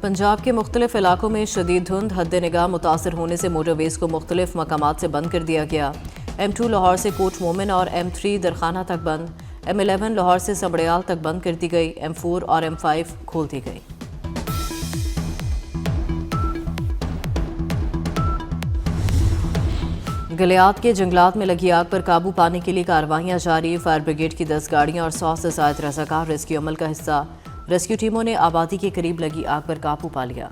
पंजाब के मुख्तलिफ इलाकों में शदीद धुंध हद निगाह मुतासर होने से मोटरवेज को मुख्तलिफ मकामात से बंद कर दिया गया। M2 लाहौर से कोट मोमिन और M3 दरखाना तक बंद, M11 लाहौर से सबड़याल तक बंद कर दी गई, M4 और M5 खोल दी गई। गलियात के जंगलात में लगी आग पर काबू पाने के लिए कार्रवाइयां जारी। फायर ब्रिगेड की 10 गाड़ियां और 100 से ज़ायद रज़ाकार रेस्क्यू अमल का हिस्सा। रेस्क्यू टीमों ने आबादी के करीब लगी आग पर काबू पा लिया।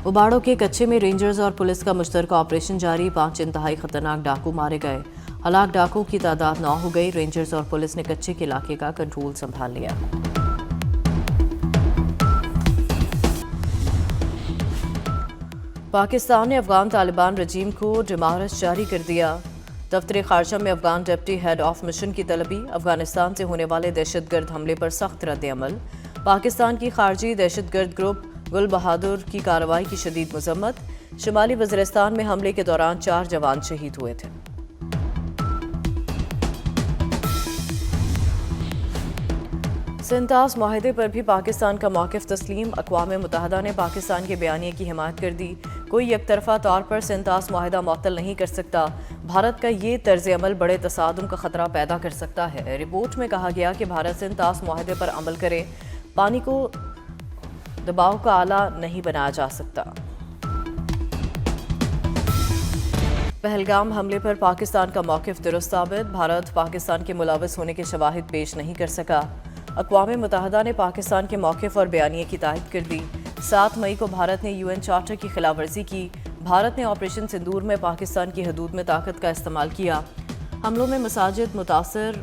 उबाड़ों के कच्चे में रेंजर्स और पुलिस का मुश्तरका ऑपरेशन जारी। 5 इंतहाई खतरनाक डाकू मारे गए। हलाक डाकुओं की तादाद 9 हो गई। रेंजर्स और पुलिस ने कच्चे के इलाके का कंट्रोल संभाल लिया। पाकिस्तान ने अफगान तालिबान रजीम को डिमारस जारी कर दिया। दफ्तर खारजा में Afghan deputy head of mission की तलबी। अफगानिस्तान से होने वाले दहशतगर्द हमले पर सख्त रद्द-ए-अमल। पाकिस्तान की खारजी दहशतगर्द ग्रुप गुल बहादुर की कार्रवाई की शदीद मजम्मत। शुमाली वज़ीरिस्तान में हमले के दौरान 4 जवान शहीद हुए थे। सिंतास माहिदे पर भी पाकिस्तान का मौक़िफ़ तस्लीम। अक़वाम मुत्तहिदा ने पाकिस्तान के बयानिए की हिमायत कर दी। कोई एकतरफ़ा तौर पर सिंतास माहिदा मुअत्तल नहीं कर सकता। भारत का ये तर्ज़ अमल बड़े तसादुम का ख़तरा पैदा कर सकता है। रिपोर्ट में कहा गया कि भारत सिंतास माहिदे पर अमल करे। पानी को दबाव का आला नहीं बनाया जा सकता। पहलगाम हमले पर पाकिस्तान का मौक़िफ़ दुरुस्त साबित। भारत पाकिस्तान के मुलव्वस होने के शवाहिद पेश नहीं कर सका। अक़वाम मुत्तहिदा ने पाकिस्तान के मौक़िफ़ और बयानिए की तायद कर दी। 7 मई को भारत ने UN चार्टर की खिलाफवर्जी की। भारत ने ऑपरेशन सिंदूर में पाकिस्तान की हदूद में ताकत का इस्तेमाल किया। हमलों में मसाजिद मुतासर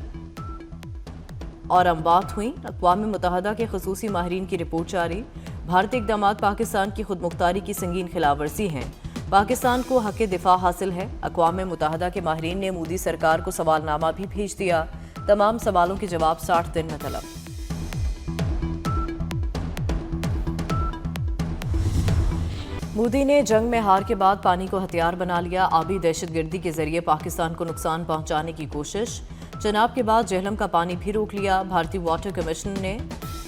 और अमवात हुई। अक़वाम मुत्तहिदा के ख़ुसूसी माहिरीन की रिपोर्ट जारी। भारतीय इक़दामात पाकिस्तान की खुदमुख्तारी की संगीन खिलाफवर्जी हैं। पाकिस्तान को हक़ दिफा हासिल है। अक़वाम मुत्तहिदा के माहिरीन ने मोदी सरकार को सवालनामा भी भेज दिया। तमाम सवालों के जवाब 60 दिन में तलब। मोदी ने जंग में हार के बाद पानी को हथियार बना लिया। आबी दहशतगर्दी के जरिए पाकिस्तान को नुकसान पहुंचाने की कोशिश। चनाब के बाद जेहलम का पानी भी रोक लिया। भारतीय वाटर कमिश्नर ने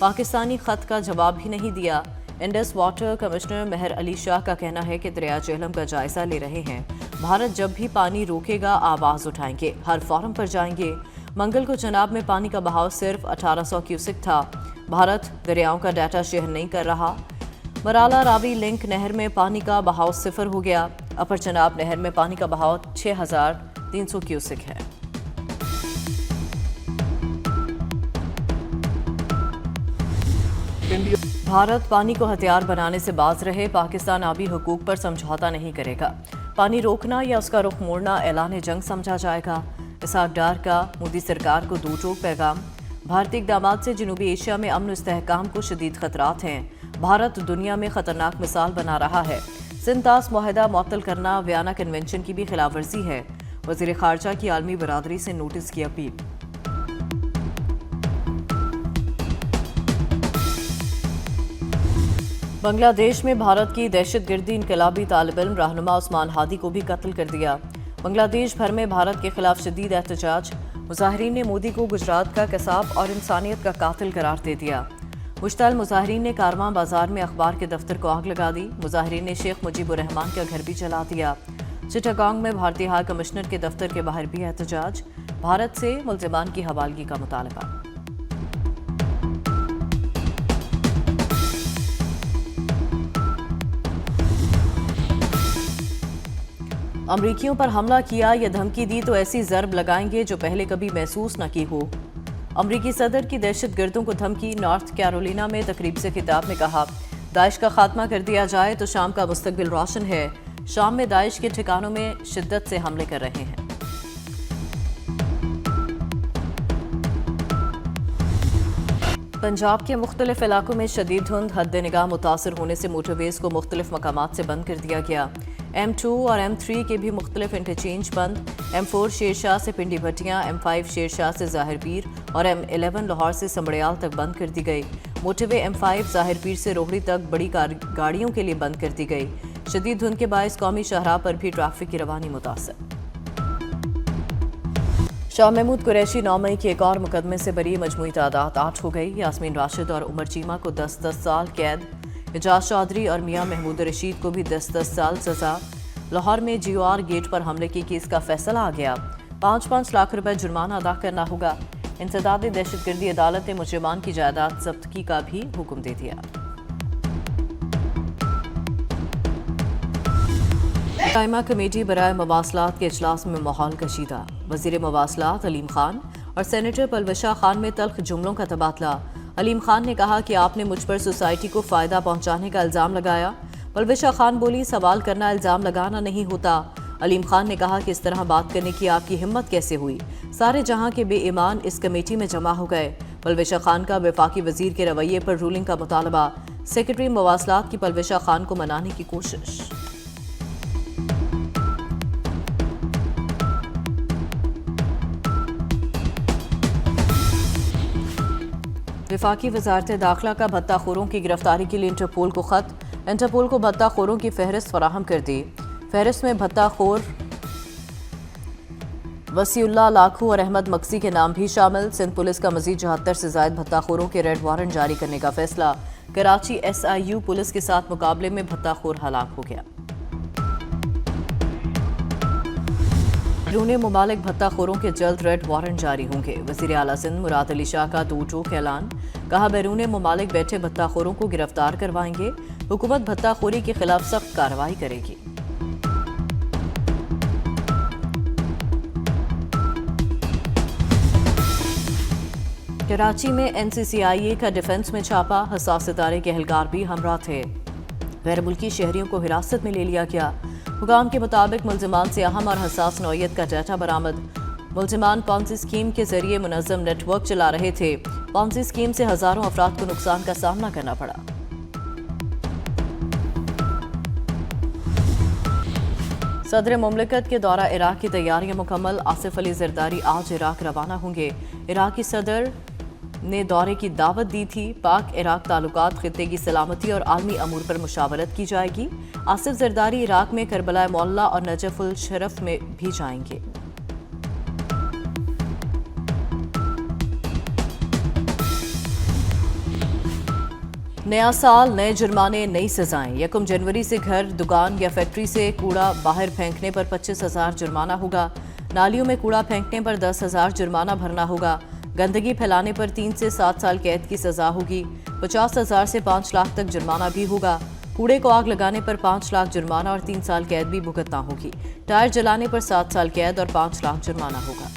पाकिस्तानी खत का जवाब भी नहीं दिया। इंडस वाटर कमिश्नर मेहर अली शाह का कहना है कि दरिया जेहलम का जायजा ले रहे हैं। भारत जब भी पानी रोकेगा आवाज़ उठाएंगे, हर फोरम पर जाएंगे। मंगल को चनाब में पानी का बहाव सिर्फ 1800 क्यूसिक था। भारत दरियाओं का डाटा शेयर नहीं कर रहा। मराला रावी लिंक नहर में पानी का बहाव 0 हो गया। अपर चनाब नहर में पानी का बहाव 6300 क्यूसिक है। भारत पानी को हथियार बनाने से बाज रहे। पाकिस्तान आबी हुकूक पर समझौता नहीं करेगा। पानी रोकना या उसका रुख मोड़ना ऐलान जंग समझा जाएगा। इसहाक डार का मोदी सरकार को दो टोक पैगाम। भारतीय इक़दामात से जनूबी एशिया में अमन इस्तेहकाम को शदीद खतरात हैं। भारत दुनिया में खतरनाक मिसाल बना रहा है। सिंतास मुआहिदा मुअत्तल करना वियना कन्वेंशन की भी खिलाफवर्जी है। वज़ीर ख़ारजा की आलमी बरादरी से नोटिस की अपील। बांग्लादेश में भारत की दहशतगर्दी इनकलाबी तालिब इल्म रहनुमा उस्मान हादी को भी कत्ल कर दिया। बांग्लादेश भर में भारत के खिलाफ शदीद एहतजाज। मुजाहिरीन ने मोदी को गुजरात का कसाब और इंसानियत का कातिल करार दे दिया। मुश्ताल मुजाहिरीन ने कारवां बाजार में अखबार के दफ्तर को आग लगा दी। मुजाहिरीन ने शेख मुजीबुर रहमान का घर भी जला दिया। चिटागोंग में भारतीय हाई कमिश्नर के दफ्तर के बाहर भी एहतजाज। भारत से मुल्ज़िमान की हवालगी का मुतालबा। अमरीकियों पर हमला किया या धमकी दी तो ऐसी ज़रब लगाएंगे जो पहले कभी महसूस न की हो। अमरीकी सदर की दहशतगर्दों को धमकी। नॉर्थ कैरोलिना में तकरीब से खिताब में कहा, दाइश का खात्मा कर दिया जाए तो शाम का मुस्तकबिल रोशन है। शाम में दाइश के ठिकानों में शिद्दत से हमले कर रहे हैं। पंजाब के मुख्तलिफ इलाकों में शदीद धुंध हद निगाह मुतासर होने से मोटरवेज को मुख्तलिफ मकामात से बंद कर दिया गया। M2 और M3 के भी मुख्तलिफ इंटरचेंज बंद। M4 शेरशाह से पिंडी भटियाँ, M5 शेरशाह से ज़ाहिर पीर और M11 लाहौर से समड़याल तक बंद कर दी गई। मोटरवे M5 ज़ाहिर पीर से रोहड़ी तक बड़ी गाड़ियों के लिए बंद कर दी गई। शदीद धुंध के बायस कौमी शाहराह पर भी ट्रैफिक की रवानी मुतासर। शाह महमूद कुरैशी 9 मई के एक और मुकदमे से बरी, मजमूई तादाद 8 हो गई। यास्मीन राशिद और उमर चीमा को 10-10 साल कैद, एजाज चौधरी और मियां महमूद रशीद को भी 10-10 साल सजा। लाहौर में GOR गेट पर हमले के केस का फैसला आ गया, 5-5 लाख रुपए जुर्माना अदा करना होगा। इंसदादी दहशतगर्दी अदालत ने मुजरिमान की जायदाद जब्तगी का भी हुक्म दे दिया। कायमा कमेटी बराए मवासलात के इजलास में माहौल कशीदा, वजीर मवासलात अलीम खान और सेनेटर पलवशा खान में तल्ख जुमलों का तबादला। अलीम खान ने कहा कि आपने मुझ पर सोसाइटी को फ़ायदा पहुंचाने का इल्ज़ाम लगाया। पलवशा खान बोली, सवाल करना इल्ज़ाम लगाना नहीं होता। अलीम खान ने कहा कि इस तरह बात करने की आपकी हिम्मत कैसे हुई, सारे जहां के बेईमान इस कमेटी में जमा हो गए। पलवशा खान का वफाकी वजीर के रवैये पर रूलिंग का मुतालबा, सेक्रेटरी मवासलात की पलवशा खान को मनाने की कोशिश। वफाकी वजारत दाखिला का भत्ताखोरों की गिरफ्तारी के लिए इंटरपोल को खत, इंटरपोल को भत्ताखोरों की फहरिस्त फराहम कर दी। फहरिस्त में भत्ताखोर वसीउल्लाह लाखू और अहमद मक्सी के नाम भी शामिल। सिंध पुलिस का मजीद 74 से जायद भत्ताखोरों के रेड वारंट जारी करने का फैसला। कराची SIU पुलिस के साथ मुकाबले में भत्ताखोर हलाक हो गया। बैरून मुमालिक भत्ताखोरों के जल्द रेड वारंट जारी होंगे। वज़ीर आला सिंध मुराद अली शाह का दो टोक ऐलान, कहा बैरून मुमालिक बैठे भत्ताखोरों को गिरफ्तार करवाएंगे। हुकूमत भत्ताखोरी के खिलाफ सख्त कार्रवाई करेगी। कराची में NCCIA का डिफेंस में छापा, हसास इदारे के एहलकार भी हमरा थे। गैर मुल्की शहरियों को हिरासत में ले लिया गया। हुकाम के मुताबिक मुल्जिमान से अहम और हसास नौयत का डाटा बरामद। मुल्जिमान पॉन्जी स्कीम के जरिए मुनज़्ज़म नेटवर्क चला रहे थे। पॉन्जी स्कीम से हजारों अफराद को नुकसान का सामना करना पड़ा। सदर मुमलिकत के दौरा इराक की तैयारियां मुकम्मल। आसिफ अली जरदारी आज इराक रवाना होंगे। इराकी सदर ने दौरे की दावत दी थी। पाक इराक ताल्लुकात, खित्ते की सलामती और आलमी अमूर पर मुशावरत की जाएगी। आसिफ जरदारी इराक में करबला मौला और नजफ उल शरफ में भी जाएंगे। नया साल, नए जुर्माने, नई सजाएं। 1 जनवरी से घर, दुकान या फैक्ट्री से कूड़ा बाहर फेंकने पर 25,000 जुर्माना होगा। नालियों में कूड़ा फेंकने पर 10,000 जुर्माना भरना होगा। गंदगी फैलाने पर 3 से 7 साल कैद की सजा होगी। 50,000 से 5 लाख तक जुर्माना भी होगा। कूड़े को आग लगाने पर 5 लाख जुर्माना और 3 साल कैद भी भुगतना होगी। टायर जलाने पर 7 साल कैद और 5 लाख जुर्माना होगा।